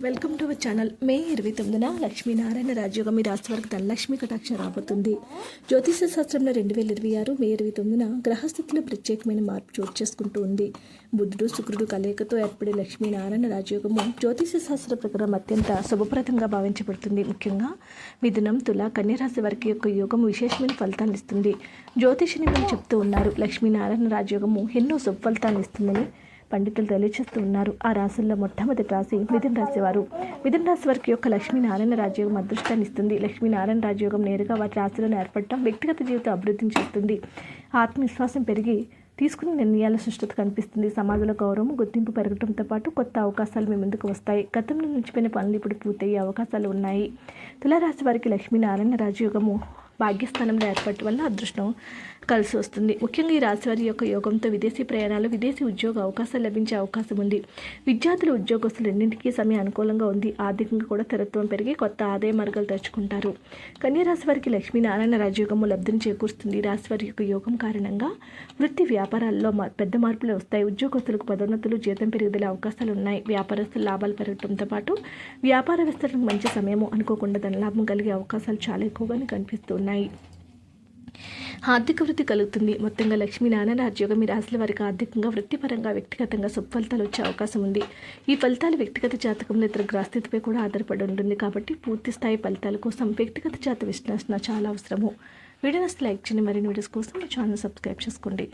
Welcome to our channel. May 29న లక్ష్మీనారాయణ రాజయోగం మీ రాశి వారికి ధనలక్ష్మి కటాక్షం రాబోతుంది. జ్యోతిష శాస్త్రంలో 2026 మే 29న గ్రహస్థితిలో ప్రత్యేకమైన మార్పు చోటు చేసుకుంటూ ఉంది. బుధుడు శుక్రుడు కలయికతో ఏర్పడే లక్ష్మీనారాయణ రాజయోగము జ్యోతిష శాస్త్ర ప్రకారం అత్యంత శుభప్రదంగా భావించబడుతుంది. ముఖ్యంగా మిథునం, తుల, కన్య రాశి వారికి యొక్క యోగం విశేషమైన ఫలితాన్ని ఇస్తుంది. జ్యోతిష నిపుణులు చెప్తూ ఉన్నారు, లక్ష్మీనారాయణ రాజయోగము ఎన్నో శుభ ఫలితాన్ని ఇస్తుందని పండితులు తెలియజేస్తూ ఉన్నారు. ఆ రాశుల్లో మొట్టమొదటి రాశి మిథున రాశి వారు. మిథున రాశి వారికి యొక్క లక్ష్మీనారాయణ రాజయోగం అదృష్టాన్ని ఇస్తుంది. లక్ష్మీనారాయణ రాజయోగం నేరుగా వారి రాశిలో ఏర్పడటం వ్యక్తిగత జీవితం అభివృద్ధిని చేస్తుంది. ఆత్మవిశ్వాసం పెరిగి తీసుకునే నిర్ణయాల సృష్టి కనిపిస్తుంది. సమాజంలో గౌరవం, గుర్తింపు పెరగడంతో పాటు కొత్త అవకాశాలు మీ ముందుకు వస్తాయి. గతంలో నిలిచిపోయిన పనులు ఇప్పుడు పూర్తయ్యే అవకాశాలు ఉన్నాయి. తులారాశి వారికి లక్ష్మీనారాయణ రాజయోగము భాగ్యస్థానంలో ఏర్పడటం వల్ల అదృష్టం కలిసి వస్తుంది. ముఖ్యంగా ఈ రాశి వారి యొక్క యోగంతో విదేశీ ప్రయాణాలు, విదేశీ ఉద్యోగ అవకాశాలు లభించే అవకాశం ఉంది. విద్యార్థులు, ఉద్యోగస్తులు రెండింటికీ సమయం అనుకూలంగా ఉంది. ఆర్థికంగా కూడా స్థిరత్వం పెరిగి కొత్త ఆదాయ మార్గాలు తెచ్చుకుంటారు. కన్య రాశి వారికి లక్ష్మీనారాయణ రాజయోగము లబ్ధిని చేకూరుస్తుంది. ఈ రాశి వారి యొక్క యోగం కారణంగా వృత్తి వ్యాపారాల్లో పెద్ద మార్పులు వస్తాయి. ఉద్యోగస్తులకు పదోన్నతులు, జీతం పెరుగుదల అవకాశాలు ఉన్నాయి. వ్యాపారస్తులు లాభాలు పెరగడంతో పాటు వ్యాపార విస్తరణకు మంచి సమయము. అనుకోకుండా ధనలాభం కలిగే అవకాశాలు చాలా ఎక్కువగానే కనిపిస్తున్నాయి. ఆర్థిక వృద్ధి కలుగుతుంది. మొత్తంగా లక్ష్మీనారాయణ రాజయోగం మీ రాశుల వారికి ఆర్థికంగా, వృత్తిపరంగా, వ్యక్తిగతంగా ఫలితాలు వచ్చే అవకాశం ఉంది. ఈ ఫలితాలు వ్యక్తిగత జాతకంలో ఇతర గ్రహస్థితిపై కూడా ఆధారపడి ఉంటుంది. కాబట్టి పూర్తి స్థాయి ఫలితాల కోసం వ్యక్తిగత జాత విశ్లేషణ చాలా అవసరము. వీడియోని లైక్ చేయండి. మరిన్ని వీడియోస్ కోసం ఛానల్ సబ్స్క్రైబ్ చేసుకోండి.